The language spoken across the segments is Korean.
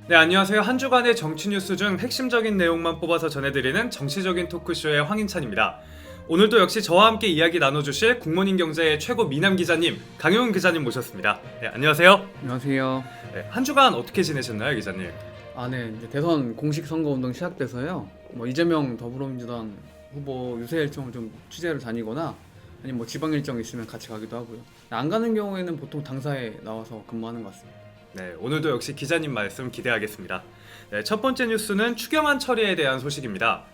네, 안녕하세요. 한 주간의 정치 뉴스 중 핵심적인 내용만 뽑아서 전해드리는 정치적인 토크쇼의 황인찬입니다. 오늘도 역시 저와 함께 이야기 나눠주실 국모닝 경제의 최고 미남 기자님 강용훈 기자님 모셨습니다. 네, 안녕하세요. 안녕하세요. 네, 한 주간 어떻게 지내셨나요, 기자님? 네, 이제 대선 공식 선거 운동 시작돼서요. 이재명 더불어민주당 후보 유세 일정을 좀 취재를 다니거나 아니면 지방 일정 있으면 같이 가기도 하고요. 안 가는 경우에는 보통 당사에 나와서 근무하는 것 같습니다. 네, 오늘도 역시 기자님 말씀 기대하겠습니다. 네, 첫 번째 뉴스는 추경안 처리에 대한 소식입니다.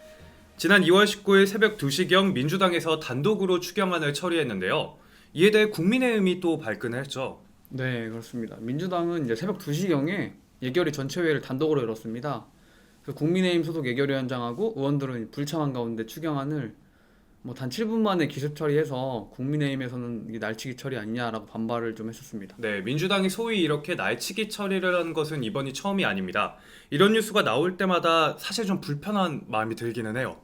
지난 2월 19일 새벽 2시경 민주당에서 단독으로 추경안을 처리했는데요. 이에 대해 국민의힘이 또 발끈을 했죠. 네, 그렇습니다. 민주당은 이제 새벽 2시경에 예결위 전체회의를 단독으로 열었습니다. 그래서 국민의힘 소속 예결위원장하고 의원들은 불참한 가운데 추경안을 단 7분 만에 기습 처리해서 국민의힘에서는 이게 날치기 처리 아니냐라고 반발을 좀 했었습니다. 네, 민주당이 소위 이렇게 날치기 처리를 한 것은 이번이 처음이 아닙니다. 이런 뉴스가 나올 때마다 사실 좀 불편한 마음이 들기는 해요.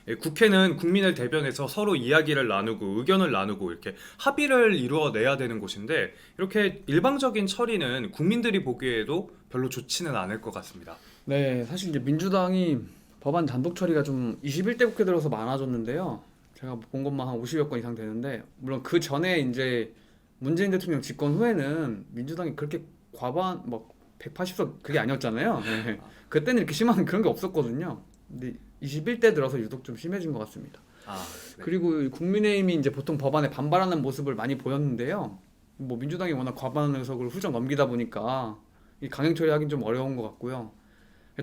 예, 국회는 국민을 대변해서 서로 이야기를 나누고 의견을 나누고 이렇게 합의를 이루어내야 되는 곳인데 이렇게 일방적인 처리는 국민들이 보기에도 별로 좋지는 않을 것 같습니다. 네, 사실 이제 민주당이 법안 단독 처리가 좀 21대 국회 들어서 많아졌는데요. 제가 본 것만 한 50여 건 이상 되는데, 물론 그 전에 이제 문재인 대통령 집권 후에는 민주당이 그렇게 과반 180석 그게 아니었잖아요. 네. 그때는 이렇게 심한 그런 게 없었거든요. 근데 21대 들어서 유독 좀 심해진 것 같습니다. 네. 그리고 이 국민의힘이 이제 보통 법안에 반발하는 모습을 많이 보였는데요. 민주당이 워낙 과반 의석을 훌쩍 넘기다 보니까 이 강행 처리하기는 좀 어려운 것 같고요.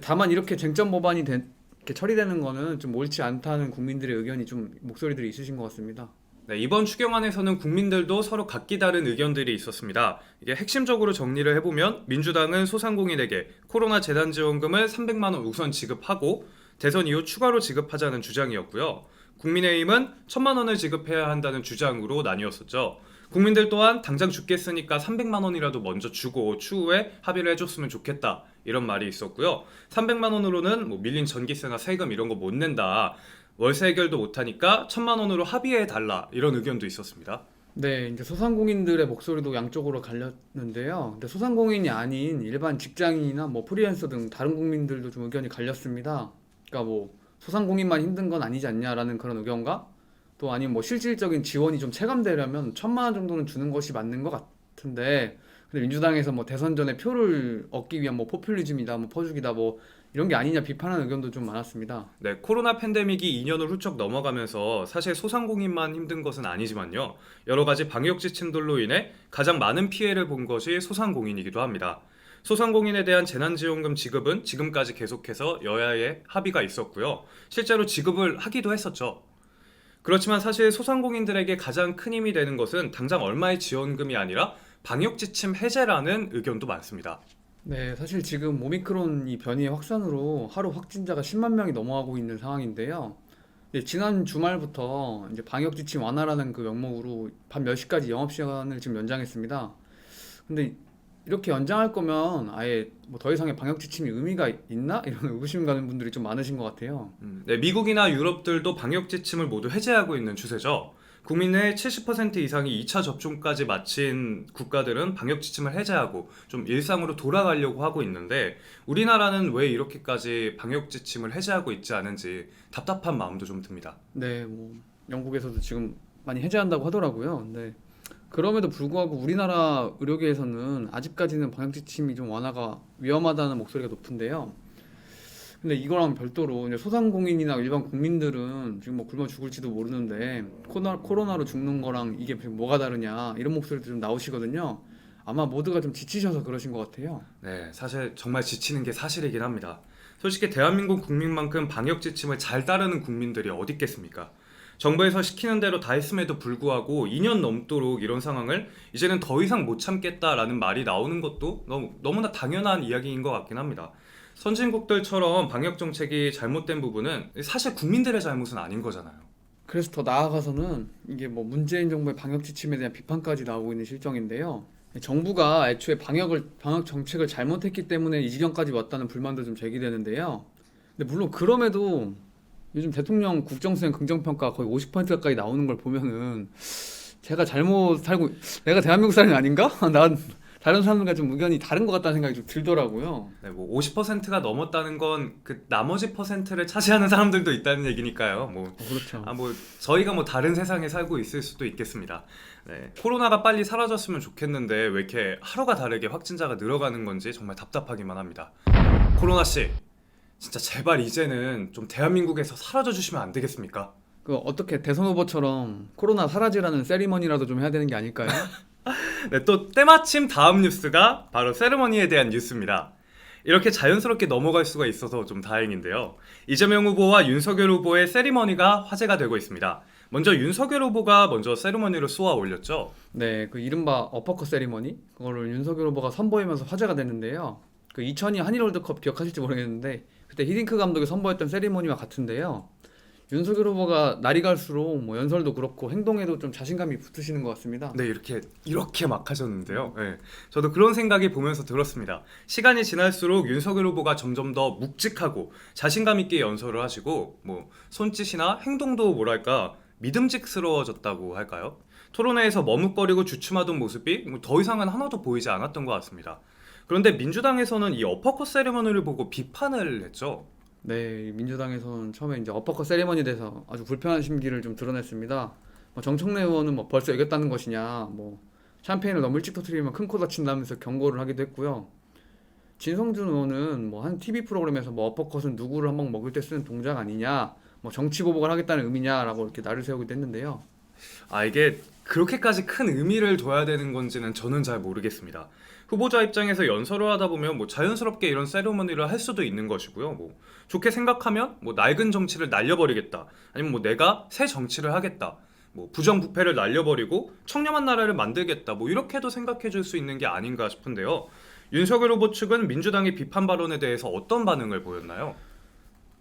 다만 이렇게 쟁점 법안이 이렇게 처리되는 거는 좀 옳지 않다는 국민들의 의견이 좀 목소리들이 있으신 것 같습니다. 네, 이번 추경안에서는 국민들도 서로 각기 다른 의견들이 있었습니다. 이게 핵심적으로 정리를 해보면 민주당은 소상공인에게 코로나 재난지원금을 300만 원 우선 지급하고 대선 이후 추가로 지급하자는 주장이었고요. 국민의힘은 1,000만 원을 지급해야 한다는 주장으로 나뉘었었죠. 국민들 또한 당장 죽겠으니까 300만 원이라도 먼저 주고 추후에 합의를 해줬으면 좋겠다 이런 말이 있었고요. 300만 원으로는 밀린 전기세나 세금 이런 거 못 낸다. 월세 해결도 못하니까 1,000만 원으로 합의해달라 이런 의견도 있었습니다. 네, 이제 소상공인들의 목소리도 양쪽으로 갈렸는데요. 근데 소상공인이 아닌 일반 직장인이나 프리랜서 등 다른 국민들도 좀 의견이 갈렸습니다. 그러니까 소상공인만 힘든 건 아니지 않냐라는 그런 의견과 또 아니면 실질적인 지원이 좀 체감되려면 1,000만 원 정도는 주는 것이 맞는 것 같은데, 근데 민주당에서 대선 전에 표를 얻기 위한 포퓰리즘이다, 퍼주기다 이런 게 아니냐 비판하는 의견도 좀 많았습니다. 네, 코로나 팬데믹이 2년을 훌쩍 넘어가면서 사실 소상공인만 힘든 것은 아니지만요. 여러 가지 방역 지침들로 인해 가장 많은 피해를 본 것이 소상공인이기도 합니다. 소상공인에 대한 재난지원금 지급은 지금까지 계속해서 여야의 합의가 있었고요. 실제로 지급을 하기도 했었죠. 그렇지만 사실 소상공인들에게 가장 큰 힘이 되는 것은 당장 얼마의 지원금이 아니라 방역 지침 해제라는 의견도 많습니다. 네, 사실 지금 오미크론 이 변이의 확산으로 하루 확진자가 10만 명이 넘어가고 있는 상황인데요. 네, 지난 주말부터 이제 방역 지침 완화라는 그 명목으로 밤 10시까지 영업 시간을 지금 연장했습니다. 근데 이렇게 연장할 거면 아예 더 이상의 방역 지침이 의미가 있나? 이런 의구심 가는 분들이 좀 많으신 것 같아요. 네, 미국이나 유럽들도 방역 지침을 모두 해제하고 있는 추세죠. 국민의 70% 이상이 2차 접종까지 마친 국가들은 방역 지침을 해제하고 좀 일상으로 돌아가려고 하고 있는데 우리나라는 왜 이렇게까지 방역 지침을 해제하고 있지 않은지 답답한 마음도 좀 듭니다. 네, 영국에서도 지금 많이 해제한다고 하더라고요. 네. 그럼에도 불구하고 우리나라 의료계에서는 아직까지는 방역 지침이 좀 완화가 위험하다는 목소리가 높은데요. 근데 이거랑 별도로 이제 소상공인이나 일반 국민들은 지금 굶어 죽을지도 모르는데 코로나로 죽는 거랑 이게 뭐가 다르냐 이런 목소리도 좀 나오시거든요. 아마 모두가 좀 지치셔서 그러신 것 같아요. 네, 사실 정말 지치는 게 사실이긴 합니다. 솔직히 대한민국 국민만큼 방역 지침을 잘 따르는 국민들이 어디 있겠습니까? 정부에서 시키는 대로 다 했음에도 불구하고 2년 넘도록 이런 상황을 이제는 더 이상 못 참겠다라는 말이 나오는 것도 너무나 당연한 이야기인 것 같긴 합니다. 선진국들처럼 방역 정책이 잘못된 부분은 사실 국민들의 잘못은 아닌 거잖아요. 그래서 더 나아가서는 이게 문재인 정부의 방역 지침에 대한 비판까지 나오고 있는 실정인데요. 정부가 애초에 방역 정책을 잘못했기 때문에 이 지경까지 왔다는 불만도 좀 제기되는데요. 근데 물론 그럼에도 요즘 대통령 국정수행 긍정평가 거의 50% 가까이 나오는 걸 보면은 제가 잘못 살고 내가 대한민국 사람이 아닌가? 난 다른 사람들과 좀 의견이 다른 것 같다는 생각이 좀 들더라고요. 네, 뭐 50%가 넘었다는 건 그 나머지 퍼센트를 차지하는 사람들도 있다는 얘기니까요. 그렇죠. 뭐 저희가 뭐 다른 세상에 살고 있을 수도 있겠습니다. 네, 코로나가 빨리 사라졌으면 좋겠는데 왜 이렇게 하루가 다르게 확진자가 늘어가는 건지 정말 답답하기만 합니다. 코로나 씨, 진짜 제발 이제는 좀 대한민국에서 사라져 주시면 안 되겠습니까? 그 어떻게 대선 후보처럼 코로나 사라지라는 세리머니라도 좀 해야 되는 게 아닐까요? 네, 또 때마침 다음 뉴스가 바로 세레머니에 대한 뉴스입니다. 이렇게 자연스럽게 넘어갈 수가 있어서 좀 다행인데요. 이재명 후보와 윤석열 후보의 세리머니가 화제가 되고 있습니다. 먼저 윤석열 후보가 먼저 세리머니를 쏘아 올렸죠. 네, 그 이른바 어퍼컷 세리머니 그거를 윤석열 후보가 선보이면서 화제가 됐는데요. 그 2002 한일 월드컵 기억하실지 모르겠는데 그때 히딩크 감독이 선보였던 세리머니와 같은데요. 윤석열 후보가 날이 갈수록 뭐 연설도 그렇고 행동에도 좀 자신감이 붙으시는 것 같습니다. 네, 이렇게 막 하셨는데요. 네, 저도 그런 생각이 보면서 들었습니다. 시간이 지날수록 윤석열 후보가 점점 더 묵직하고 자신감 있게 연설을 하시고 뭐 손짓이나 행동도 뭐랄까 믿음직스러워졌다고 할까요? 토론회에서 머뭇거리고 주춤하던 모습이 뭐더 이상은 하나도 보이지 않았던 것 같습니다. 그런데 민주당에서는 이 어퍼컷 세리머니를 보고 비판을 했죠. 네, 민주당에서는 처음에 이제 어퍼컷 세리머니에 대해서 아주 불편한 심기를 좀 드러냈습니다. 뭐 정청래 의원은 뭐 벌써 이겼다는 것이냐, 뭐 샴페인을 너무 일찍 터뜨리면 큰 코 다친다면서 경고를 하기도 했고요. 진성준 의원은 뭐 한 TV 프로그램에서 뭐 어퍼컷은 누구를 한번 먹을 때 쓰는 동작 아니냐, 뭐 정치 보복을 하겠다는 의미냐라고 이렇게 날을 세우기도 했는데요. 이게 그렇게까지 큰 의미를 둬야 되는 건지는 저는 잘 모르겠습니다. 후보자 입장에서 연설을 하다 보면 뭐 자연스럽게 이런 세리머니를 할 수도 있는 것이고요. 뭐 좋게 생각하면 뭐 낡은 정치를 날려버리겠다. 아니면 뭐 내가 새 정치를 하겠다. 뭐 부정부패를 날려버리고 청렴한 나라를 만들겠다. 뭐 이렇게도 생각해 줄 수 있는 게 아닌가 싶은데요. 윤석열 후보 측은 민주당의 비판 발언에 대해서 어떤 반응을 보였나요?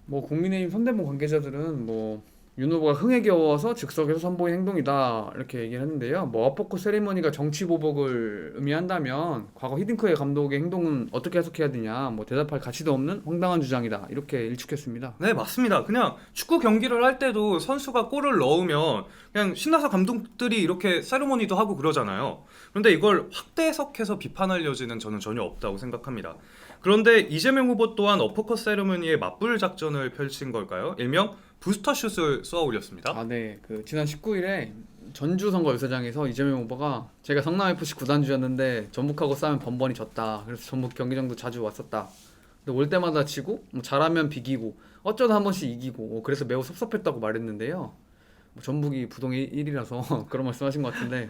뭐 국민의힘 선대본 관계자들은 뭐 윤 후보가 흥에 겨워서 즉석에서 선보인 행동이다 이렇게 얘기를 했는데요. 뭐 어퍼컷 세리머니가 정치 보복을 의미한다면 과거 히딩크의 감독의 행동은 어떻게 해석해야 되냐, 뭐 대답할 가치도 없는 황당한 주장이다 이렇게 일축했습니다. 네, 맞습니다. 그냥 축구 경기를 할 때도 선수가 골을 넣으면 그냥 신나서 감독들이 이렇게 세리머니도 하고 그러잖아요. 그런데 이걸 확대 해석해서 비판할 여지는 저는 전혀 없다고 생각합니다. 그런데 이재명 후보 또한 어퍼컷 세리머니에 맞불 작전을 펼친 걸까요? 일명 부스터슛을 쏘아 올렸습니다. 아, 네. 그 지난 19일에 전주 선거유세장에서 이재명 후보가 제가 성남 FC 구단주였는데 전북하고 싸우면 번번이 졌다. 그래서 전북 경기장도 자주 왔었다. 근데 올 때마다 지고 뭐 잘하면 비기고 어쩌다 한 번씩 이기고 그래서 매우 섭섭했다고 말했는데요. 뭐 전북이 부동 1위라서 그런 말씀하신 것 같은데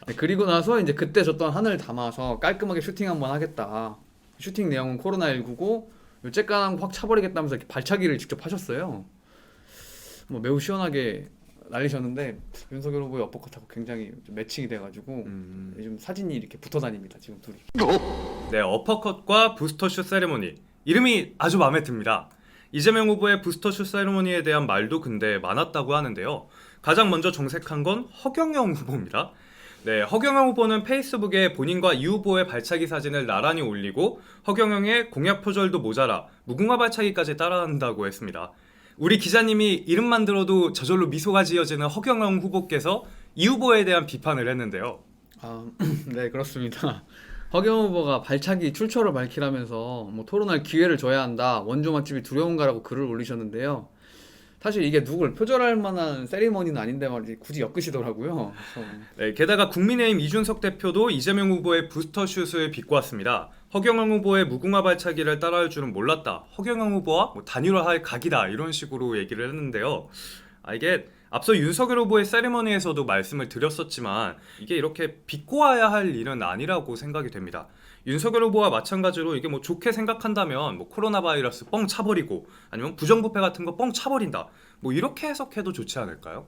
네, 그리고 나서 이제 그때 졌던 한을 담아서 깔끔하게 슈팅 한번 하겠다. 슈팅 내용은 코로나19고 째까는 확 차버리겠다면서 이렇게 발차기를 직접 하셨어요. 뭐 매우 시원하게 날리셨는데 윤석열 후보의 어퍼컷하고 굉장히 좀 매칭이 돼가지고 요즘 사진이 이렇게 붙어 다닙니다. 지금 둘이. 네, 어퍼컷과 부스터슛 세리머니. 이름이 아주 마음에 듭니다. 이재명 후보의 부스터슛 세리머니에 대한 말도 근데 많았다고 하는데요. 가장 먼저 정색한 건 허경영 후보입니다. 네, 허경영 후보는 페이스북에 본인과 이 후보의 발차기 사진을 나란히 올리고 허경영의 공약 표절도 모자라 무궁화 발차기까지 따라한다고 했습니다. 우리 기자님이 이름만 들어도 저절로 미소가 지어지는 허경영 후보께서 이 후보에 대한 비판을 했는데요. 아, 네, 그렇습니다. 허경 후보가 발차기 출처를 밝히라면서 뭐 토론할 기회를 줘야 한다. 원조 맛집이 두려운가라고 글을 올리셨는데요. 사실 이게 누굴 표절할 만한 세리머니는 아닌데 말이지 굳이 엮으시더라고요. 그래서 네, 게다가 국민의힘 이준석 대표도 이재명 후보의 부스터슛을 비꼬았습니다. 허경영 후보의 무궁화 발차기를 따라할 줄은 몰랐다. 허경영 후보와 뭐 단일화할 각이다. 이런 식으로 얘기를 했는데요. 이게 앞서 윤석열 후보의 세리머니에서도 말씀을 드렸었지만 이게 이렇게 비꼬아야 할 일은 아니라고 생각이 됩니다. 윤석열 후보와 마찬가지로 이게 뭐 좋게 생각한다면 뭐 코로나 바이러스 뻥 차버리고 아니면 부정부패 같은 거 뻥 차버린다. 뭐 이렇게 해석해도 좋지 않을까요?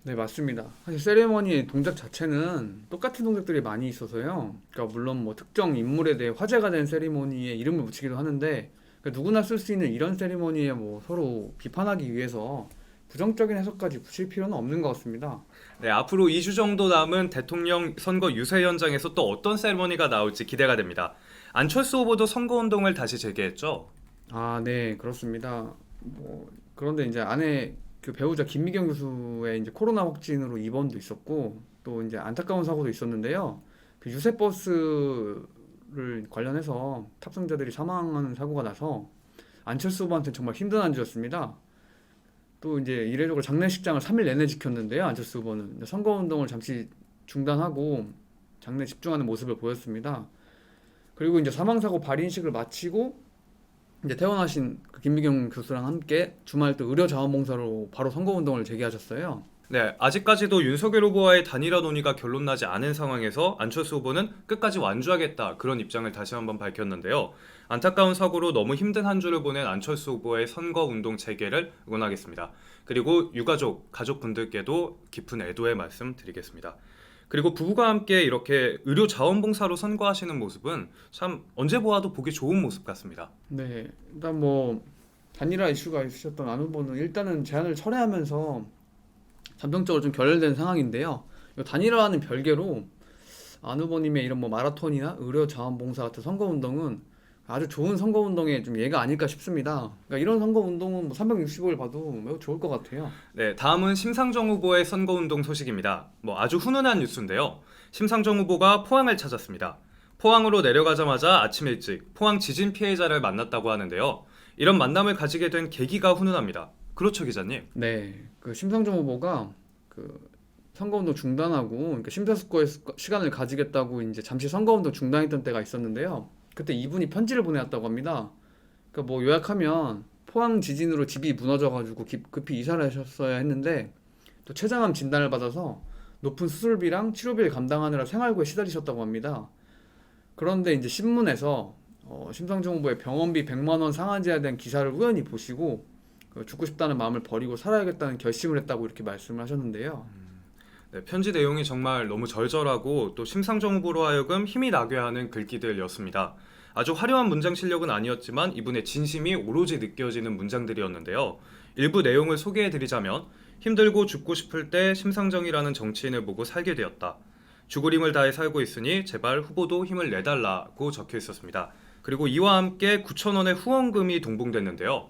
네, 맞습니다. 사실 세리머니 동작 자체는 똑같은 동작들이 많이 있어서요. 그러니까 물론 뭐 특정 인물에 대해 화제가 된 세리머니에 이름을 붙이기도 하는데 그러니까 누구나 쓸 수 있는 이런 세리머니에 뭐 서로 비판하기 위해서 부정적인 해석까지 붙일 필요는 없는 것 같습니다. 네, 앞으로 2주 정도 남은 대통령 선거 유세 현장에서 또 어떤 세리머니가 나올지 기대가 됩니다. 안철수 후보도 선거운동을 다시 재개했죠? 아, 네, 그렇습니다. 뭐 그런데 이제 아내 그 배우자 김미경 교수의 이제 코로나 확진으로 입원도 있었고 또 이제 안타까운 사고도 있었는데요. 그 유세버스를 관련해서 탑승자들이 사망하는 사고가 나서 안철수 후보한테는 정말 힘든 한 주였습니다. 또 이제 이례적으로 장례식장을 3일 내내 지켰는데요. 안철수 후보는 선거운동을 잠시 중단하고 장례 집중하는 모습을 보였습니다. 그리고 이제 사망사고 발인식을 마치고 이제 퇴원하신 그 김미경 교수랑 함께 주말 또 의료자원봉사로 바로 선거운동을 재개하셨어요. 네, 아직까지도 윤석열 후보와의 단일화 논의가 결론나지 않은 상황에서 안철수 후보는 끝까지 완주하겠다 그런 입장을 다시 한번 밝혔는데요. 안타까운 사고로 너무 힘든 한 주를 보낸 안철수 후보의 선거운동 재개를 응원하겠습니다. 그리고 유가족, 가족분들께도 깊은 애도의 말씀 드리겠습니다. 그리고 부부가 함께 이렇게 의료 자원봉사로 선거하시는 모습은 참 언제 보아도 보기 좋은 모습 같습니다. 네, 일단 뭐 단일화 이슈가 있으셨던 안 후보는 일단은 제안을 철회하면서 잠정적으로 좀 결렬된 상황인데요. 이 단일화와는 별개로 안 후보님의 이런 뭐 마라톤이나 의료 자원봉사 같은 선거운동은 아주 좋은 선거운동의 좀 예가 아닐까 싶습니다. 그러니까 이런 선거운동은 뭐 365일 봐도 매우 좋을 것 같아요. 네, 다음은 심상정 후보의 선거운동 소식입니다. 아주 훈훈한 뉴스인데요. 심상정 후보가 포항을 찾았습니다. 포항으로 내려가자마자 아침 일찍 포항 지진 피해자를 만났다고 하는데요. 이런 만남을 가지게 된 계기가 훈훈합니다. 그렇죠, 기자님? 네, 그 심상정 후보가 그 선거운동 중단하고 그러니까 심사숙고의 시간을 가지겠다고 이제 잠시 선거운동 중단했던 때가 있었는데요. 그때 이분이 편지를 보내왔다고 합니다. 그러니까 뭐 요약하면 포항 지진으로 집이 무너져가지고 급히 이사를 하셨어야 했는데 또 췌장암 진단을 받아서 높은 수술비랑 치료비를 감당하느라 생활고에 시달리셨다고 합니다. 그런데 이제 신문에서 심상정 후보의 병원비 100만 원 상한제에 대한 기사를 우연히 보시고 죽고 싶다는 마음을 버리고 살아야겠다는 결심을 했다고 이렇게 말씀을 하셨는데요. 네, 편지 내용이 정말 너무 절절하고 또 심상정 후보로 하여금 힘이 나게 하는 글귀들이었습니다. 아주 화려한 문장 실력은 아니었지만 이분의 진심이 오로지 느껴지는 문장들이었는데요. 일부 내용을 소개해드리자면 힘들고 죽고 싶을 때 심상정이라는 정치인을 보고 살게 되었다. 죽을 힘을 다해 살고 있으니 제발 후보도 힘을 내달라고 적혀 있었습니다. 그리고 이와 함께 9,000원의 후원금이 동봉됐는데요.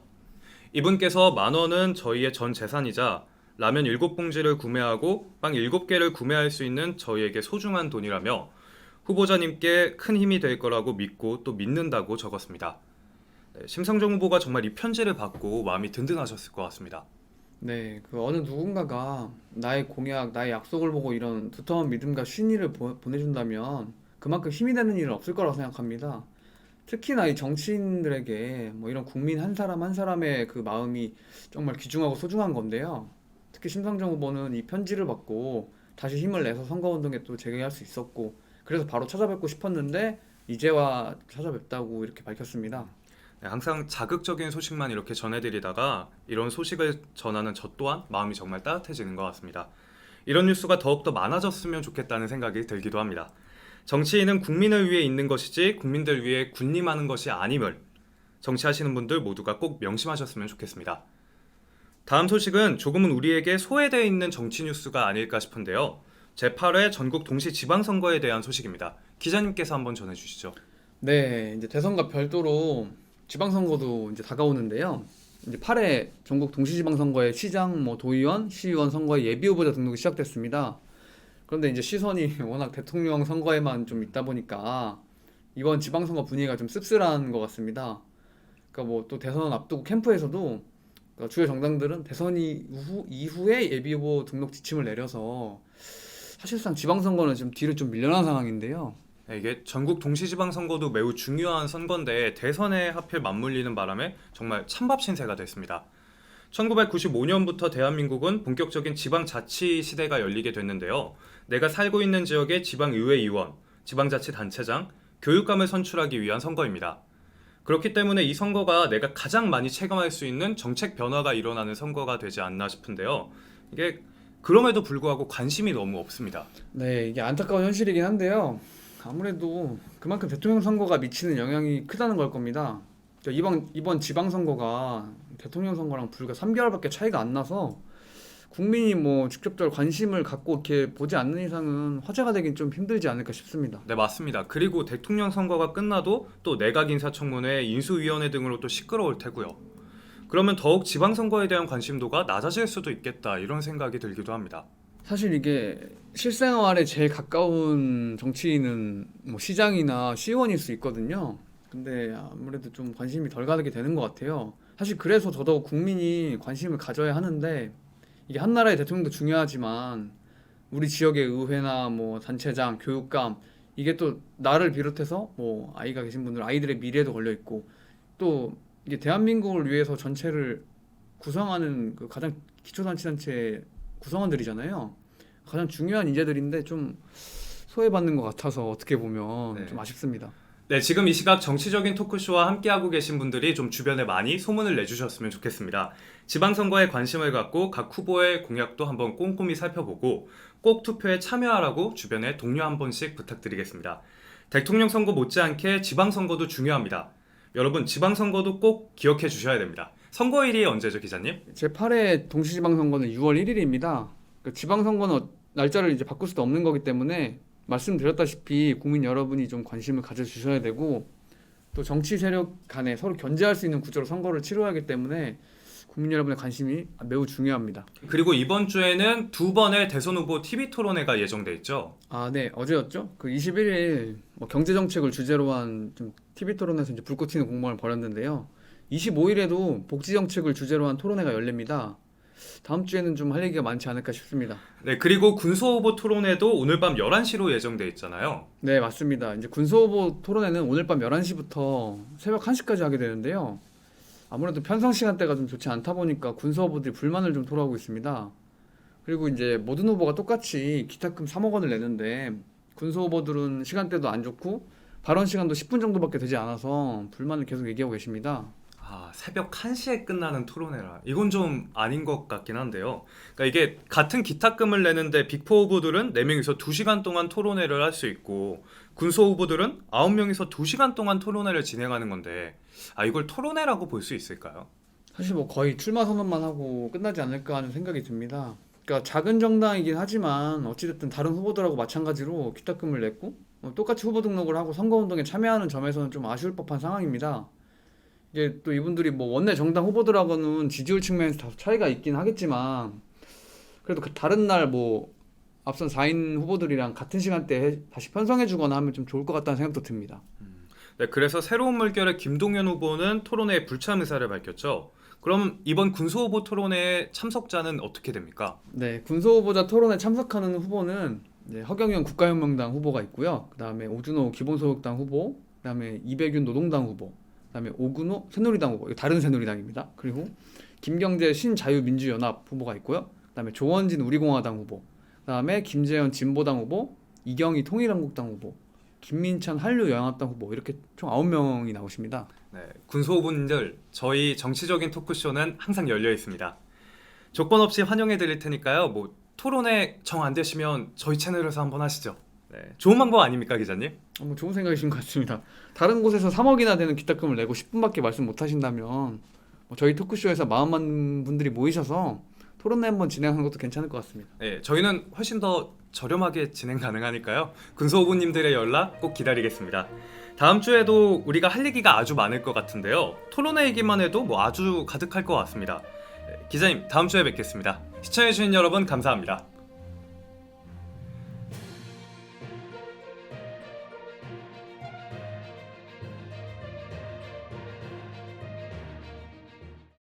이분께서 10,000원은 저희의 전 재산이자 라면 7봉지를 구매하고 빵 7개를 구매할 수 있는 저희에게 소중한 돈이라며 후보자님께 큰 힘이 될 거라고 믿고 또 믿는다고 적었습니다. 네, 심상정 후보가 정말 이 편지를 받고 마음이 든든하셨을 것 같습니다. 네, 그 어느 누군가가 나의 공약, 나의 약속을 보고 이런 두터운 믿음과 신의를 보내준다면 그만큼 힘이 되는 일은 없을 거라고 생각합니다. 특히나 이 정치인들에게 뭐 이런 국민 한 사람 한 사람의 그 마음이 정말 귀중하고 소중한 건데요. 특히 심상정 후보는 이 편지를 받고 다시 힘을 내서 선거운동에 또 재개할 수 있었고 그래서 바로 찾아뵙고 싶었는데 이제와 찾아뵙다고 이렇게 밝혔습니다. 네, 항상 자극적인 소식만 이렇게 전해드리다가 이런 소식을 전하는 저 또한 마음이 정말 따뜻해지는 것 같습니다. 이런 뉴스가 더욱더 많아졌으면 좋겠다는 생각이 들기도 합니다. 정치인은 국민을 위해 있는 것이지 국민들 위해 군림하는 것이 아님을 정치하시는 분들 모두가 꼭 명심하셨으면 좋겠습니다. 다음 소식은 조금은 우리에게 소외되어 있는 정치 뉴스가 아닐까 싶은데요. 제8회 전국 동시 지방선거에 대한 소식입니다. 기자님께서 한번 전해주시죠. 네, 이제 대선과 별도로 지방선거도 이제 다가오는데요. 이제 8회 전국 동시지방선거에 시장, 뭐 도의원, 시의원 선거에 예비후보자 등록이 시작됐습니다. 그런데 이제 시선이 워낙 대통령 선거에만 좀 있다 보니까 이번 지방선거 분위기가 좀 씁쓸한 것 같습니다. 그러니까 뭐 또 대선 앞두고 캠프에서도 그러니까 주요 정당들은 대선 이후에 예비후보 등록 지침을 내려서 사실상 지방선거는 지금 뒤로 좀 밀려난 상황인데요. 네, 이게 전국 동시지방선거도 매우 중요한 선거인데 대선에 하필 맞물리는 바람에 정말 찬밥 신세가 됐습니다. 1995년부터 대한민국은 본격적인 지방자치 시대가 열리게 됐는데요. 내가 살고 있는 지역의 지방의회의원, 지방자치단체장, 교육감을 선출하기 위한 선거입니다. 그렇기 때문에 이 선거가 내가 가장 많이 체감할 수 있는 정책 변화가 일어나는 선거가 되지 않나 싶은데요. 이게 그럼에도 불구하고 관심이 너무 없습니다. 네, 이게 안타까운 현실이긴 한데요. 아무래도 그만큼 대통령 선거가 미치는 영향이 크다는 걸 겁니다. 그러니까 이번 지방선거가 대통령 선거랑 불과 3개월밖에 차이가 안 나서 국민이 뭐 직접적으로 관심을 갖고 이렇게 보지 않는 이상은 화제가 되긴 좀 힘들지 않을까 싶습니다. 네, 맞습니다. 그리고 대통령 선거가 끝나도 또 내각인사청문회, 인수위원회 등으로 또 시끄러울 테고요. 그러면 더욱 지방선거에 대한 관심도가 낮아질 수도 있겠다 이런 생각이 들기도 합니다. 사실 이게 실생활에 제일 가까운 정치인은 뭐 시장이나 시의원일 수 있거든요. 근데 아무래도 좀 관심이 덜 가게 되는 것 같아요. 사실 그래서 더더욱 국민이 관심을 가져야 하는데 이게 한 나라의 대통령도 중요하지만 우리 지역의 의회나 뭐 단체장, 교육감 이게 또 나를 비롯해서 뭐 아이가 계신 분들 아이들의 미래도 걸려 있고 또 이게 대한민국을 위해서 전체를 구성하는 그 가장 기초자치단체 구성원들이잖아요. 가장 중요한 인재들인데 좀 소외받는 것 같아서 어떻게 보면 네. 좀 아쉽습니다. 네, 지금 이 시각 정치적인 토크쇼와 함께하고 계신 분들이 좀 주변에 많이 소문을 내주셨으면 좋겠습니다. 지방선거에 관심을 갖고 각 후보의 공약도 한번 꼼꼼히 살펴보고 꼭 투표에 참여하라고 주변에 독려 한 번씩 부탁드리겠습니다. 대통령 선거 못지않게 지방선거도 중요합니다. 여러분, 지방선거도 꼭 기억해 주셔야 됩니다. 선거일이 언제죠, 기자님? 제8회 동시지방선거는 6월 1일입니다. 지방선거는 날짜를 이제 바꿀 수도 없는 거기 때문에 말씀드렸다시피 국민 여러분이 좀 관심을 가져주셔야 되고 또 정치 세력 간에 서로 견제할 수 있는 구조로 선거를 치러야 하기 때문에 국민 여러분의 관심이 매우 중요합니다. 그리고 이번 주에는 두 번의 대선 후보 TV 토론회가 예정돼 있죠. 네, 어제였죠? 그 21일 뭐 경제 정책을 주제로 한 좀 TV 토론에서 이제 불꽃 튀는 공방을 벌였는데요. 25일에도 복지 정책을 주제로 한 토론회가 열립니다. 다음 주에는 좀 할 얘기가 많지 않을까 싶습니다. 네, 그리고 군소 후보 토론회도 오늘 밤 11시로 예정돼 있잖아요. 네, 맞습니다. 이제 군소 후보 토론회는 오늘 밤 11시부터 새벽 1시까지 하게 되는데요. 아무래도 편성 시간대가 좀 좋지 않다 보니까 군소 후보들이 불만을 좀 토로하고 있습니다. 그리고 이제 모든 후보가 똑같이 기탁금 3억 원을 내는데 군소 후보들은 시간대도 안 좋고 발언 시간도 10분 정도밖에 되지 않아서 불만을 계속 얘기하고 계십니다. 새벽 1시에 끝나는 토론회라 이건 좀 아닌 것 같긴 한데요. 그러니까 이게 같은 기탁금을 내는데 빅4 후보들은 4명이서 2시간 동안 토론회를 할 수 있고 군소 후보들은 9명이서 2시간 동안 토론회를 진행하는 건데 이걸 토론회라고 볼 수 있을까요? 사실 뭐 거의 출마 선언만 하고 끝나지 않을까 하는 생각이 듭니다. 그러니까 작은 정당이긴 하지만 어찌됐든 다른 후보들하고 마찬가지로 기탁금을 냈고 똑같이 후보 등록을 하고 선거운동에 참여하는 점에서는 좀 아쉬울 법한 상황입니다. 이게 또 이분들이 뭐 원내 정당 후보들하고는 지지율 측면에서 다소 차이가 있긴 하겠지만 그래도 그 다른 날 뭐 앞선 4인 후보들이랑 같은 시간대에 다시 편성해 주거나 하면 좀 좋을 것 같다는 생각도 듭니다. 네, 그래서 새로운 물결의 김동연 후보는 토론회에 불참 의사를 밝혔죠. 그럼 이번 군소 후보 토론회의 참석자는 어떻게 됩니까? 네, 군소 후보자 토론에 참석하는 후보는 이제 허경영 국가혁명당 후보가 있고요. 그다음에 오준호 기본소득당 후보, 그다음에 이백윤 노동당 후보, 그다음에 오근호 새누리당 후보, 이거 다른 새누리당입니다. 그리고 김경재 신자유민주연합 후보가 있고요. 그다음에 조원진 우리공화당 후보, 그다음에 김재현 진보당 후보, 이경희 통일한국당 후보, 김민찬 한류영합당 후보 이렇게 총 9명이 나오십니다. 네, 군소 후보님들 저희 정치적인 토크쇼는 항상 열려 있습니다. 조건 없이 환영해 드릴 테니까요. 뭐 토론회 정 안 되시면 저희 채널에서 한번 하시죠. 네, 좋은 방법 아닙니까, 기자님? 뭐 좋은 생각이신 것 같습니다. 다른 곳에서 3억이나 되는 기탁금을 내고 10분밖에 말씀 못 하신다면 뭐 저희 토크쇼에서 마음 맞는 분들이 모이셔서 토론회 한번 진행하는 것도 괜찮을 것 같습니다. 네, 저희는 훨씬 더 저렴하게 진행 가능하니까요. 군소 후보님들의 연락 꼭 기다리겠습니다. 다음 주에도 우리가 할 얘기가 아주 많을 것 같은데요. 토론회 얘기만 해도 뭐 아주 가득할 것 같습니다. 네, 기자님, 다음 주에 뵙겠습니다. 시청해주신 여러분 감사합니다.